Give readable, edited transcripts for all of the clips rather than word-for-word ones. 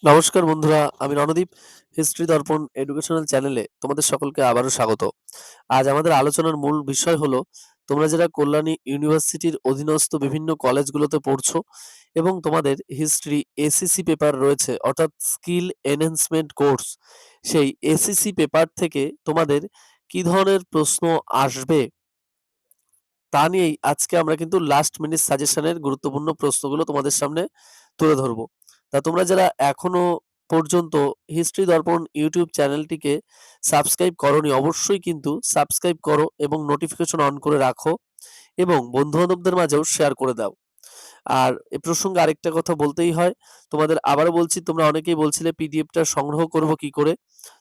নমস্কার বন্ধুরা, আমি রণদীপ। হিস্ট্রি দর্পণ এডুকেশনাল চ্যানেলে তোমাদের সকলকে আবারও স্বাগত। আজ আমাদের আলোচনার মূল বিষয় হলো, তোমরা যারা কল্যাণী ইউনিভার্সিটির অধীনস্থ বিভিন্ন কলেজগুলোতে পড়ছো এবং তোমাদের হিস্ট্রি এসিসি পেপার রয়েছে, অর্থাৎ স্কিল এনহ্যান্সমেন্ট কোর্স, সেই এসিসি পেপার থেকে তোমাদের কি ধরনের প্রশ্ন আসবে তা নিয়েই আজকে আমরা কিন্তু লাস্ট মিনিট সাজেশনের গুরুত্বপূর্ণ প্রশ্নগুলো তোমাদের সামনে তুলে ধরবো। তা তোমরা যারা এখনো পর্যন্ত হিস্ট্রি দর্পণ ইউটিউব চ্যানেলটিকে সাবস্ক্রাইব করোনি, অবশ্যই কিন্তু সাবস্ক্রাইব করো এবং নোটিফিকেশন অন করে রাখো এবং বন্ধু বান্ধবদের মাঝেও শেয়ার করে দাও। আর এ প্রসঙ্গে আরেকটা কথা বলতেই হয়, তোমাদের আবারও বলছি, তোমরা অনেকেই বলছিলে পিডিএফটা সংগ্রহ করব কি করে।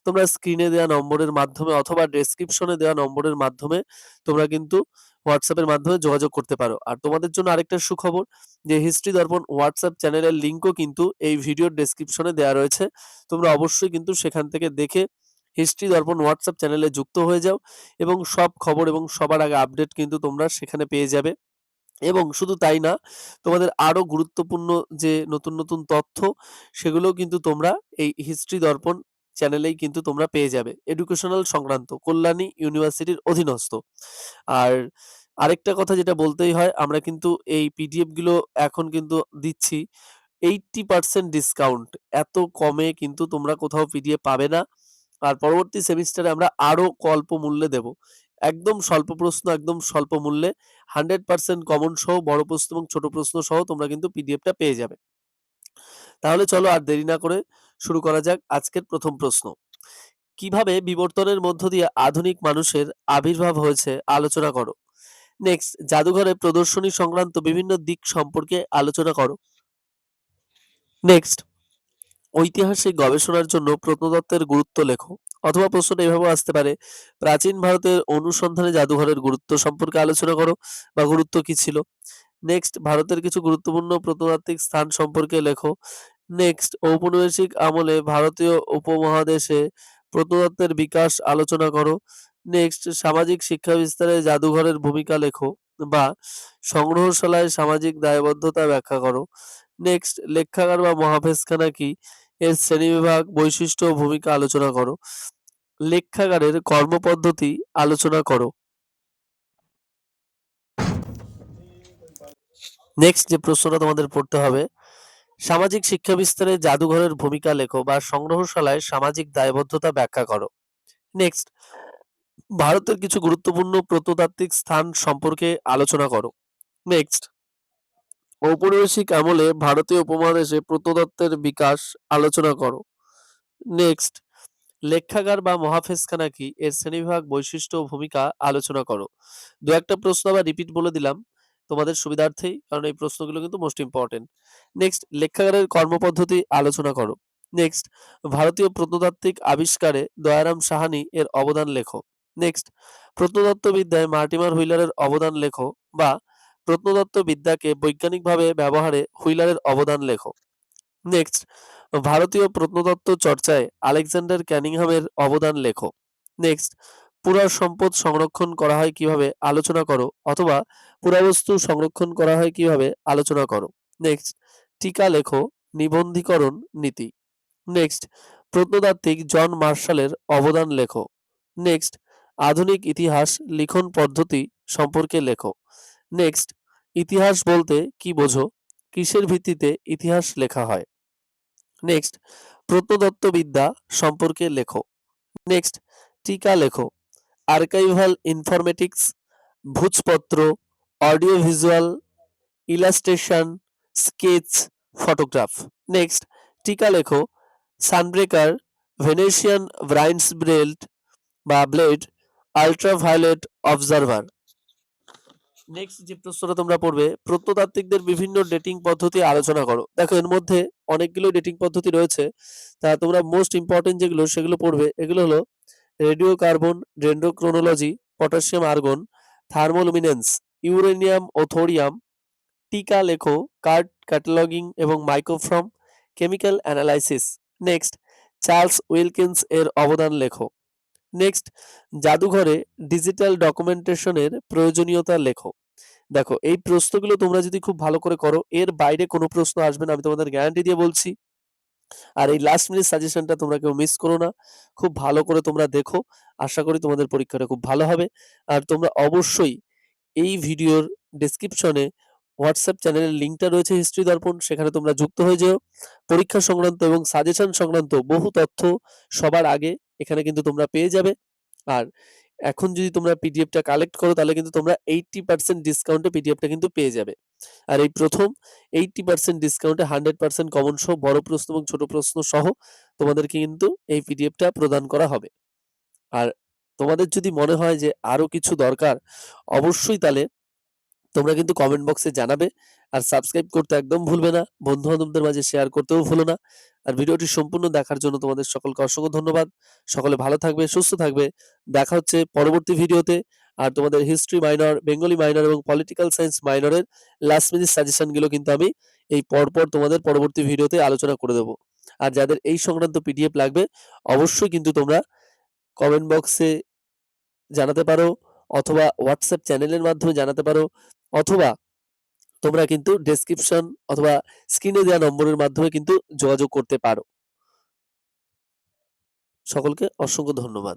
তোমরা স্ক্রিনে দেওয়া নম্বরের মাধ্যমে অথবা ডেসক্রিপশনে দেওয়া নম্বরের মাধ্যমে তোমরা কিন্তু হোয়াটসঅ্যাপের মাধ্যমে যোগাযোগ করতে পারো। আর তোমাদের জন্য আরেকটা সুখবর, যে হিস্ট্রি দর্পণ হোয়াটসঅ্যাপ চ্যানেলের লিঙ্কও কিন্তু এই ভিডিওর ডেসক্রিপশনে দেওয়া রয়েছে। তোমরা অবশ্যই কিন্তু সেখান থেকে দেখে হিস্ট্রি দর্পণ হোয়াটসঅ্যাপ চ্যানেলে যুক্ত হয়ে যাও এবং সব খবর এবং সবার আগে আপডেট কিন্তু তোমরা সেখানে পেয়ে যাবে। এবং শুধু তাই না, তোমাদের আরো গুরুত্বপূর্ণ যে নতুন নতুন তথ্য, সেগুলোও কিন্তু তোমরা এই হিস্ট্রি দর্পণ চ্যানেলেই কিন্তু তোমরা পেয়ে যাবে, এডুকেশনাল সংক্রান্ত, কল্যাণী ইউনিভার্সিটির অধীনস্থ। আর আরেকটা কথা যেটা বলতেই হয়, আমরা কিন্তু এই পিডিএফ গুলো এখন কিন্তু দিচ্ছি 80% ডিসকাউন্ট। এত কমে কিন্তু তোমরা কোথাও পিডিএফ পাবে না। আর পরবর্তী সেমিস্টারে আমরা আরো অল্প মূল্যে দেব, একদম স্বল্প প্রশ্ন, একদম স্বল্প মূল্যে 100% কমন সহ বড় প্রশ্ন এবং ছোট প্রশ্ন সহ তোমরা কিন্তু পিডিএফটা পেয়ে যাবে। তাহলে চলো আর দেরি না করে শুরু করা যাক আজকের প্রথম প্রশ্ন। কিভাবে বিবর্তনের মধ্য দিয়ে আধুনিক মানুষের আবির্ভাব হয়েছে আলোচনা করো। নেক্সট, জাদুঘরে প্রদর্শনী সংক্রান্ত বিভিন্ন দিক সম্পর্কে আলোচনা করো। নেক্সট, ঐতিহাসিক গবেষণার জন্য প্রত্নতত্ত্বের গুরুত্ব লেখো। অথবা প্রশ্নটা এভাবেও আসতে পারে, প্রাচীন ভারতের অনুসন্ধানে জাদুঘরের গুরুত্ব সম্পর্কে আলোচনা করো বা গুরুত্ব কি ছিল। নেক্সট, ভারতের কিছু গুরুত্বপূর্ণ প্রত্নতাত্ত্বিক স্থান সম্পর্কে লেখো। নেক্সট, ঔপনিবেশিক আমলে ভারতীয় উপমহাদেশে প্রত্নতত্ত্বের বিকাশ আলোচনা করো। নেক্সট, সামাজিক শিক্ষা বিস্তারে জাদুঘরের ভূমিকা লেখো বা সংগ্রহশালায় সামাজিক দায়বদ্ধতা ব্যাখ্যা করো। নেক্সট, লেখাগার বা মহাভেজখানা কি, এর শ্রেণীবিভাগ, বৈশিষ্ট্য ও ভূমিকা আলোচনা করো। লেখাগারের কর্মপদ্ধতি আলোচনা করো। নেক্সট যে প্রশ্নটা তোমাদের পড়তে হবে, সামাজিক শিক্ষা বিস্তারে জাদুঘরের ভূমিকা লেখো বা সংগ্রহশালায় সামাজিক দায়বদ্ধতা ব্যাখ্যা করো। নেক্সট, ভারতের কিছু গুরুত্বপূর্ণ প্রত্নতাত্ত্বিক স্থান সম্পর্কে আলোচনা করো। নেক্সট, ঔপনিবেশিক আমলে ভারতীয় উপমহাদেশে প্রত্নতত্ত্বের বিকাশ আলোচনা করো। নেক্সট, লেখাগার বা মহাফেজখানা কি, এর শ্রেণীবিভাগ, বৈশিষ্ট্য ও ভূমিকা আলোচনা করো। দু একটা প্রশ্ন আবার রিপিট বলে দিলাম তোমাদের সুবিধার্থেই, কারণ এই প্রশ্নগুলো কিন্তু মোস্ট ইম্পর্টেন্ট। নেক্সট, লেখাগারের কর্মপদ্ধতি আলোচনা করো। নেক্সট, ভারতীয় প্রত্নতাত্ত্বিক আবিষ্কারে দয়ারাম সাহানি এর অবদান লেখো। নেক্সট, প্রত্নতত্ত্ববিদ্যায় মার্টিমার হুইলারের অবদান লেখো বা প্রত্নতত্ত্ববিদ্যাকে বৈজ্ঞানিকভাবে ব্যবহারে হুইলারের অবদান লেখো। নেক্সট, ভারতীয় প্রত্নতত্ত্ব চর্চায় আলেকজান্ডার ক্যানিংহামের অবদান লেখো। নেক্সট, পুরাসম্পদ সংরক্ষণ করা হয় কিভাবে আলোচনা করো অথবা পুরাবস্তু সংরক্ষণ করা হয় কিভাবে আলোচনা করো। নেক্সট, টিকা লেখো, নিবন্ধীকরণ নীতি। নেক্সট, প্রত্নতাত্ত্বিক জন মার্শালের অবদান লেখো। নেক্সট, আধুনিক ইতিহাস লিখন পদ্ধতি সম্পর্কে লেখো। নেক্সট, ইতিহাস বলতে কি বোঝো, কিসের ভিত্তিতে ইতিহাস লেখা হয়। নেক্সট, প্রত্নতত্ত্ববিদ্যা সম্পর্কে লেখো। নেক্সট, টিকা লেখো, আর্কাইভাল ইনফরমেটিক্স, ভূজপত্র, audio visual, illustration, sketch, photograph. Next, টিকা লেখো, সানব্রেকার, ভেনেশিয়ান ব্রাইন্স বেল্ট বা ব্লেড, আল্ট্রাভায়োলেট অবজারভার। নেক্সট যে প্রশ্নটা তোমরা পড়বে, প্রত্নতাত্ত্বিকদের বিভিন্ন ডেটিং পদ্ধতি আলোচনা করো। দেখো এর মধ্যে অনেকগুলো ডেটিং পদ্ধতি রয়েছে, তা তোমরা মোস্ট ইম্পর্টেন্ট যেগুলো সেগুলো পড়বে। এগুলো হলো radio carbon, dendrochronology, potassium argon, thermoluminescence, uranium ও থোরিয়াম। টিকা লেখো, কার্ড ক্যাটালগিং এবং microform, chemical analysis. Next, Charles Wilkins এর অবদান লেখো। নেক্সট, জাদুঘরে ডিজিটাল ডকুমেন্টেশনের প্রয়োজনীয়তা লেখো। দেখো, এই প্রশ্নগুলো তোমরা যদি খুব ভালো করে করো, এর বাইরে কোনো প্রশ্ন আসবে না, আমি তোমাদের গ্যারান্টি দিয়ে বলছি। আর এই লাস্ট মিনিট সাজেশনটা তোমরা কেউ মিস করো না। খুব ভালো করে তোমরা দেখো। আশা করি তোমাদের পরীক্ষাটা খুব ভালো হবে। আর তোমরা অবশ্যই এই ভিডিওর ডেসক্রিপশনে হোয়াটসঅ্যাপ চ্যানেলের লিঙ্কটা রয়েছে হিস্ট্রি দর্পণ, সেখানে তোমরা যুক্ত হয়ে যেও। পরীক্ষা সংক্রান্ত এবং সাজেশন সংক্রান্ত বহু তথ্য সবার আগে এখানে কিন্তু তোমরা পেয়ে যাবে। আর এখন যদি তোমরা পিডিএফটা কালেক্ট করো তাহলে কিন্তু তোমরা 80% ডিসকাউন্টে পিডিএফটা কিন্তু পেয়ে যাবে। আর এই প্রথম 80% ডিসকাউন্টে 100% কমন সহ বড় প্রশ্ন এবং ছোট প্রশ্ন সহ তোমাদেরকে কিন্তু এই পিডিএফটা প্রদান করা হবে। আর তোমাদের যদি মনে হয় যে আরো কিছু দরকার, অবশ্যই তাহলে তোমরা কিন্তু কমেন্ট বক্সে জানাবে। আর সাবস্ক্রাইব করতে একদম ভুলবে না। বন্ধু-বান্ধবদের মাঝে শেয়ার করতেও ভুলো না। আর ভিডিওটি সম্পূর্ণ দেখার জন্য তোমাদের সকলকে অসংখ্য ধন্যবাদ। সকলে ভালো থাকবে, সুস্থ থাকবে। দেখা হচ্ছে পরবর্তী ভিডিওতে। আর তোমাদের হিস্ট্রি মাইনর, বেঙ্গলি মাইনর এবং পলিটিক্যাল সায়েন্স মাইনরের লাস্ট মিনিট সাজেশন গুলো কিন্তু আমি এই পরপর তোমাদের পরবর্তী ভিডিওতে আলোচনা করে দেব। আর যাদের এই সংক্রান্ত পিডিএফ লাগবে, অবশ্যই কিন্তু তোমরা কমেন্ট বক্সে জানাতে পারো, অথবা হোয়াটসঅ্যাপ চ্যানেলের মাধ্যমে জানাতে পারো, অথবা তোমরা কিন্তু ডেসক্রিপশন অথবা স্ক্রিনে দেওয়া নম্বরের মাধ্যমে কিন্তু যোগাযোগ করতে পারো। সকলকে অসংখ্য ধন্যবাদ।